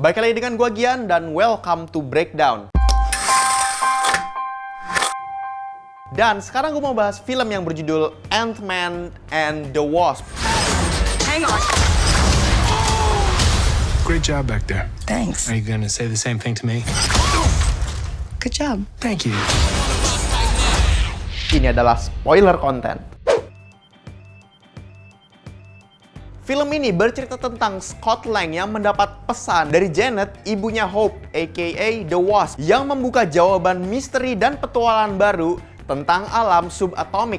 Baik lagi dengan gua Gian dan welcome to Breakdown. Dan sekarang gue mau bahas film yang berjudul Ant-Man and the Wasp. Hang on. Great job back there. Thanks. Are you gonna say the same thing to me? Good job. Thank you. Ini adalah spoiler content. Film ini bercerita tentang Scott Lang yang mendapat pesan dari Janet, ibunya Hope, aka The Wasp, yang membuka jawaban misteri dan petualangan baru tentang alam subatomik.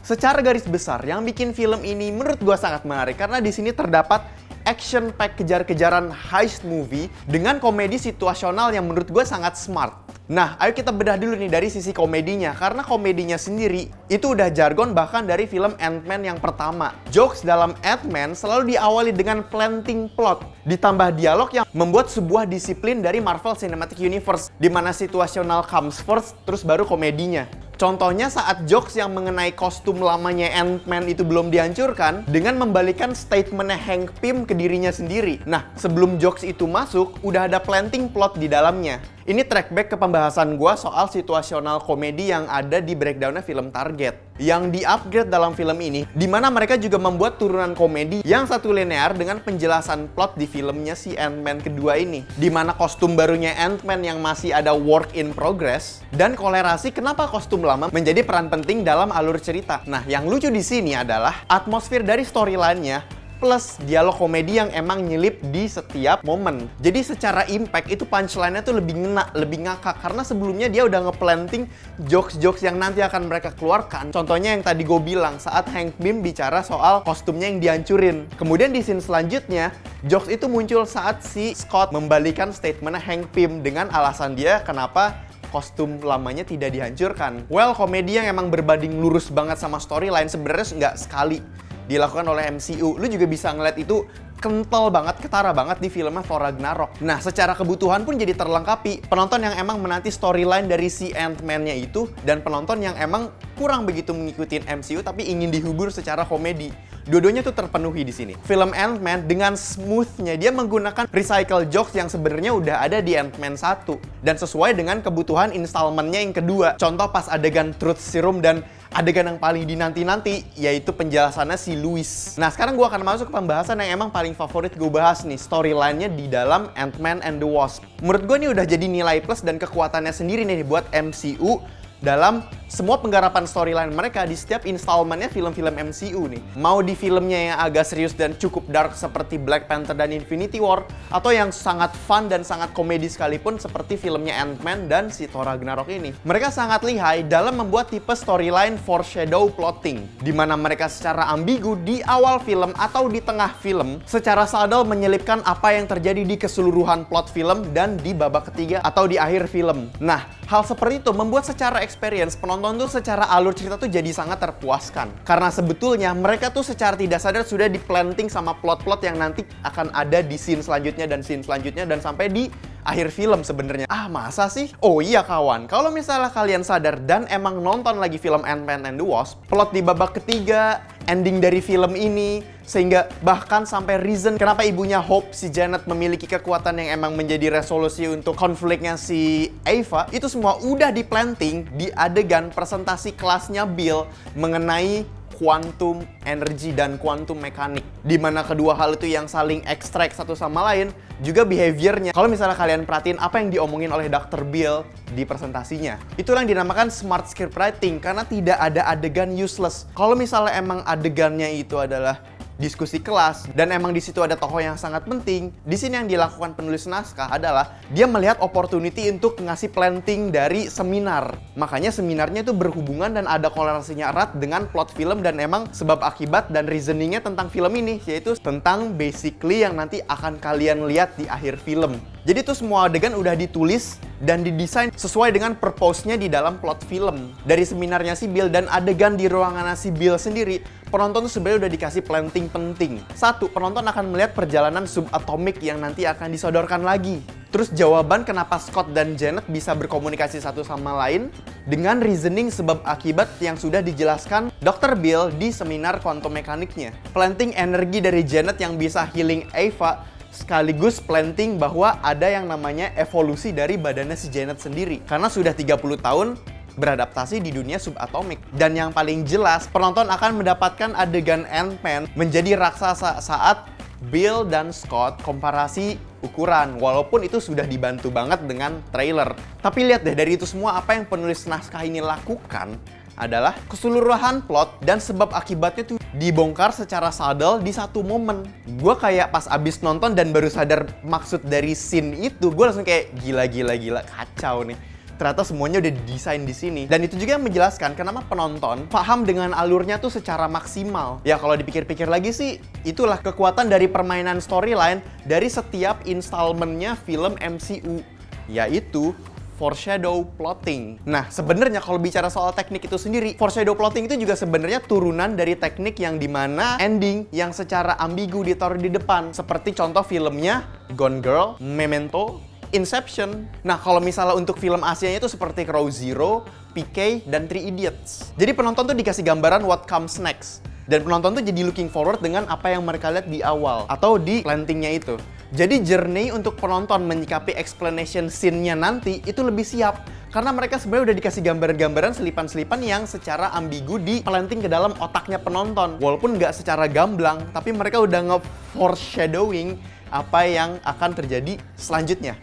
Secara garis besar, yang bikin film ini menurut gua sangat menarik karena di sini terdapat action pack kejar-kejaran heist movie dengan komedi situasional yang menurut gua sangat smart. Nah, ayo kita bedah dulu nih dari sisi komedinya, karena komedinya sendiri itu udah jargon bahkan dari film Ant-Man yang pertama. Jokes dalam Ant-Man selalu diawali dengan planting plot, ditambah dialog yang membuat sebuah disiplin dari Marvel Cinematic Universe, di mana situasional comes first, terus baru komedinya. Contohnya saat jokes yang mengenai kostum lamanya Ant-Man itu belum dihancurkan dengan membalikan statementnya Hank Pym ke dirinya sendiri. Nah, sebelum jokes itu masuk, udah ada planting plot di dalamnya. Ini track back ke pembahasan gua soal situasional komedi yang ada di breakdownnya film Target. Yang di-upgrade dalam film ini, di mana mereka juga membuat turunan komedi yang satu linear dengan penjelasan plot di filmnya si Ant-Man kedua ini. Di mana kostum barunya Ant-Man yang masih ada work in progress, dan kolerasi kenapa kostum lama menjadi peran penting dalam alur cerita. Nah, yang lucu di sini adalah atmosfer dari storyline-nya plus dialog komedi yang emang nyelip di setiap momen. Jadi secara impact itu punchline-nya tuh lebih ngena, lebih ngakak. Karena sebelumnya dia udah ngeplanting jokes-jokes yang nanti akan mereka keluarkan. Contohnya yang tadi gue bilang saat Hank Pym bicara soal kostumnya yang dihancurin. Kemudian di scene selanjutnya, jokes itu muncul saat si Scott membalikan statementnya Hank Pym dengan alasan dia kenapa kostum lamanya tidak dihancurkan. Well, komedi yang emang berbanding lurus banget sama storyline sebenarnya nggak sekali dilakukan oleh MCU. Lu juga bisa ngeliat itu kental banget, ketara banget di filmnya Thor Ragnarok. Nah, secara kebutuhan pun jadi terlengkapi. Penonton yang emang menanti storyline dari si Ant-Man-nya itu, dan penonton yang emang kurang begitu mengikuti MCU tapi ingin dihibur secara komedi. Dua-duanya tuh terpenuhi di sini. Film Ant-Man dengan smooth-nya dia menggunakan recycle jokes yang sebenarnya udah ada di Ant-Man 1 dan sesuai dengan kebutuhan installment-nya yang kedua. Contoh pas adegan Truth Serum dan adegan yang paling dinanti-nanti, yaitu penjelasannya si Louis. Nah, sekarang gue akan masuk ke pembahasan yang emang paling favorit gue bahas nih, storyline-nya di dalam Ant-Man and the Wasp. Menurut gue ini udah jadi nilai plus dan kekuatannya sendiri nih buat MCU dalam semua penggarapan storyline mereka di setiap installmentnya film-film MCU nih. Mau di filmnya yang agak serius dan cukup dark seperti Black Panther dan Infinity War, atau yang sangat fun dan sangat komedi sekalipun seperti filmnya Ant-Man dan si Thor Ragnarok ini. Mereka sangat lihai dalam membuat tipe storyline foreshadow plotting, di mana mereka secara ambigu di awal film atau di tengah film secara subtle menyelipkan apa yang terjadi di keseluruhan plot film dan di babak ketiga atau di akhir film. Nah, hal seperti itu membuat secara experience penonton tuh secara alur cerita tuh jadi sangat terpuaskan. Karena sebetulnya mereka tuh secara tidak sadar sudah di-planting sama plot-plot yang nanti akan ada di scene selanjutnya dan scene selanjutnya dan sampai di akhir film sebenarnya. Ah, masa sih? Oh iya kawan, kalau misalnya kalian sadar dan emang nonton lagi film Ant-Man and the Wasp, plot di babak ketiga, ending dari film ini, sehingga bahkan sampai reason kenapa ibunya Hope, si Janet, memiliki kekuatan yang emang menjadi resolusi untuk konfliknya si Ava, itu semua udah di-planting di adegan presentasi kelasnya Bill mengenai quantum energy dan quantum mekanik, di mana kedua hal itu yang saling ekstrak satu sama lain, juga behaviornya. Kalau misalnya kalian perhatiin apa yang diomongin oleh Dr. Bill di presentasinya, itulah yang dinamakan smart script writing, karena tidak ada adegan useless. Kalau misalnya emang adegannya itu adalah diskusi kelas dan emang di situ ada tokoh yang sangat penting, di sini yang dilakukan penulis naskah adalah dia melihat opportunity untuk ngasih planting dari seminar. Makanya seminarnya itu berhubungan dan ada kolerasinya erat dengan plot film dan emang sebab akibat dan reasoningnya tentang film ini, yaitu tentang basically yang nanti akan kalian lihat di akhir film. Jadi tuh semua adegan udah ditulis dan didesain sesuai dengan purpose-nya di dalam plot film. Dari seminarnya si Bill dan adegan di ruangan si Bill sendiri, penonton tuh sebenarnya udah dikasih planting penting. Satu, penonton akan melihat perjalanan subatomik yang nanti akan disodorkan lagi. Terus jawaban kenapa Scott dan Janet bisa berkomunikasi satu sama lain dengan reasoning sebab akibat yang sudah dijelaskan Dr. Bill di seminar quantum mekaniknya. Planting energi dari Janet yang bisa healing Ava, sekaligus planting bahwa ada yang namanya evolusi dari badannya si Janet sendiri. Karena sudah 30 tahun beradaptasi di dunia subatomik. Dan yang paling jelas, penonton akan mendapatkan adegan Ant-Man menjadi raksasa saat Bill dan Scott komparasi ukuran, walaupun itu sudah dibantu banget dengan trailer. Tapi lihat deh, dari itu semua apa yang penulis naskah ini lakukan adalah keseluruhan plot dan sebab akibatnya tuh dibongkar secara subtle di satu momen. Gue kayak pas abis nonton dan baru sadar maksud dari scene itu, gue langsung kayak gila, kacau nih. Ternyata semuanya udah didesain di sini. Dan itu juga yang menjelaskan kenapa penonton paham dengan alurnya tuh secara maksimal. Ya kalau dipikir-pikir lagi sih, itulah kekuatan dari permainan storyline dari setiap installmentnya film MCU, yaitu foreshadow plotting. Nah, sebenarnya kalau bicara soal teknik itu sendiri, foreshadow plotting itu juga sebenarnya turunan dari teknik yang dimana ending yang secara ambigu ditaruh di depan. Seperti contoh filmnya Gone Girl, Memento, Inception. Nah, kalau misalnya untuk film Asianya itu seperti Crow Zero, PK, dan Three Idiots. Jadi penonton tuh dikasih gambaran what comes next. Dan penonton tuh jadi looking forward dengan apa yang mereka lihat di awal atau di plantingnya itu. Jadi journey untuk penonton menyikapi explanation scene-nya nanti itu lebih siap. Karena mereka sebenarnya udah dikasih gambaran-gambaran selipan-selipan yang secara ambigu di planting ke dalam otaknya penonton. Walaupun nggak secara gamblang, tapi mereka udah nge-foreshadowing apa yang akan terjadi selanjutnya.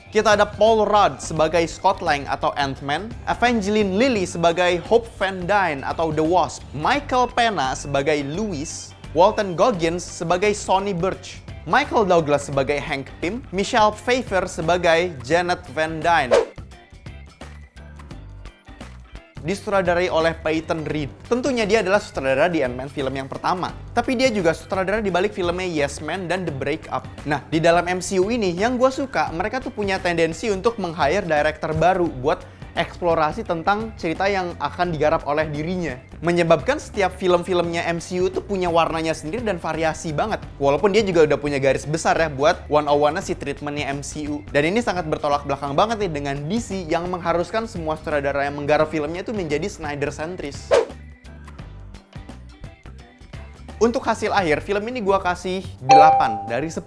Kita ada Paul Rudd sebagai Scott Lang atau Ant-Man, Evangeline Lilly sebagai Hope Van Dyne atau The Wasp, Michael Pena sebagai Louis, Walton Goggins sebagai Sonny Burch, Michael Douglas sebagai Hank Pym, Michelle Pfeiffer sebagai Janet Van Dyne. Disutradarai oleh Peyton Reed. Tentunya dia adalah sutradara di Ant-Man film yang pertama. Tapi dia juga sutradara di balik filmnya Yes Man dan The Breakup. Nah, di dalam MCU ini yang gue suka, mereka tuh punya tendensi untuk meng-hire director baru buat eksplorasi tentang cerita yang akan digarap oleh dirinya. Menyebabkan setiap film-filmnya MCU tuh punya warnanya sendiri dan variasi banget. Walaupun dia juga udah punya garis besar ya buat 101-nya si treatmentnya MCU. Dan ini sangat bertolak belakang banget nih dengan DC yang mengharuskan semua sutradara yang menggarap filmnya itu menjadi Snyder-sentris. Untuk hasil akhir, film ini gue kasih 8 dari 10.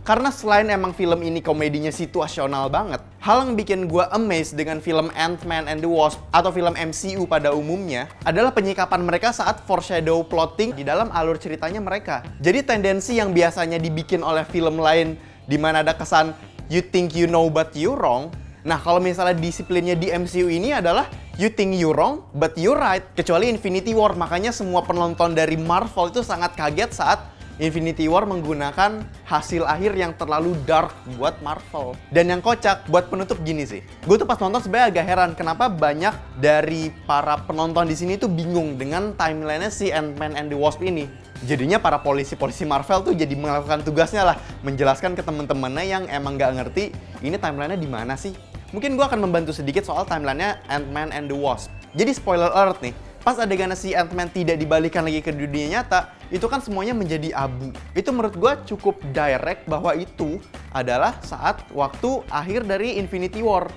Karena selain emang film ini komedinya situasional banget, hal yang bikin gue amazed dengan film Ant-Man and the Wasp atau film MCU pada umumnya adalah penyikapan mereka saat foreshadow plotting di dalam alur ceritanya mereka. Jadi tendensi yang biasanya dibikin oleh film lain di mana ada kesan you think you know but you wrong. Nah, kalau misalnya disiplinnya di MCU ini adalah you think you wrong, but you right. Kecuali Infinity War, makanya semua penonton dari Marvel itu sangat kaget saat Infinity War menggunakan hasil akhir yang terlalu dark buat Marvel. Dan yang kocak buat penutup gini sih. Gue tuh pas nonton sebenarnya agak heran kenapa banyak dari para penonton di sini tuh bingung dengan timeline-nya si Ant-Man and the Wasp ini. Jadinya para polisi-polisi Marvel tuh jadi melakukan tugasnya lah, menjelaskan ke temen-temennya yang emang nggak ngerti ini timeline-nya di mana sih. Mungkin gue akan membantu sedikit soal timeline-nya Ant-Man and the Wasp. Jadi spoiler alert nih, pas adegan si Ant-Man tidak dibalikan lagi ke dunia nyata, itu kan semuanya menjadi abu. Itu menurut gue cukup direct bahwa itu adalah saat waktu akhir dari Infinity War.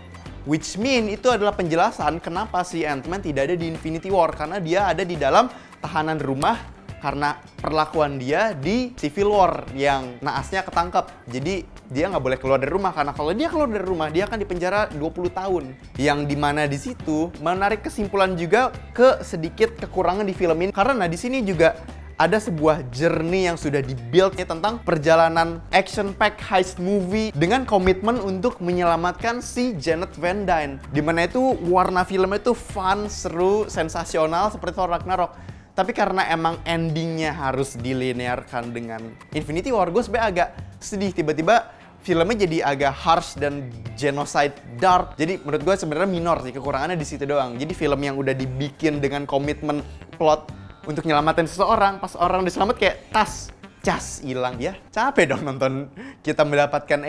Which mean itu adalah penjelasan kenapa si Ant-Man tidak ada di Infinity War. Karena dia ada di dalam tahanan rumah karena perlakuan dia di Civil War yang naasnya ketangkep. Jadi dia nggak boleh keluar dari rumah, karena kalau dia keluar dari rumah dia akan dipenjara 20 tahun. Yang dimana di situ menarik kesimpulan juga ke sedikit kekurangan di film ini, karena di sini juga ada sebuah journey yang sudah dibuild tentang perjalanan action-packed heist movie dengan komitmen untuk menyelamatkan si Janet Van Dyne. Dimana itu warna filmnya itu fun, seru, sensasional seperti Thor Ragnarok. Tapi karena emang endingnya harus dilinearkan dengan Infinity War, gue sebenarnya agak sedih. Tiba-tiba filmnya jadi agak harsh dan genocide dark. Jadi menurut gue sebenarnya minor sih, kekurangannya di situ doang. Jadi film yang udah dibikin dengan komitmen plot untuk nyelamatin seseorang, pas orang diselamat kayak cas hilang ya. Capek dong nonton kita mendapatkan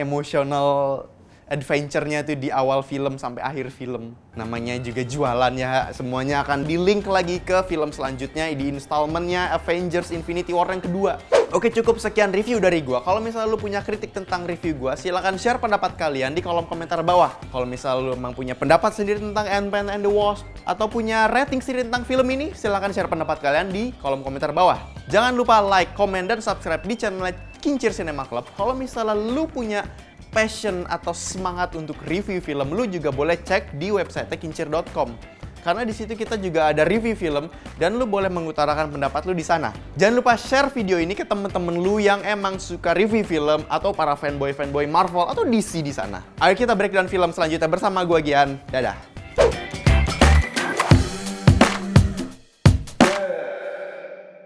adventure-nya tuh di awal film sampai akhir film. Namanya juga jualan ya, semuanya akan di-link lagi ke film selanjutnya di installment-nya Avengers Infinity War yang kedua. Oke, cukup sekian review dari gua. Kalau misalnya lu punya kritik tentang review gua, silahkan share pendapat kalian di kolom komentar bawah. Kalau misalnya lu emang punya pendapat sendiri tentang Ant-Man and the Wasp, atau punya rating sendiri tentang film ini, silahkan share pendapat kalian di kolom komentar bawah. Jangan lupa like, komen, dan subscribe di channel Kincir Cinema Club. Kalau misalnya lu punya passion atau semangat untuk review film, lu juga boleh cek di website kincir.com. Karena di situ kita juga ada review film dan lu boleh mengutarakan pendapat lu di sana. Jangan lupa share video ini ke temen-temen lu yang emang suka review film atau para fanboy Marvel atau DC di sana. Ayo kita breakdown film selanjutnya bersama gua Gian. Dadah.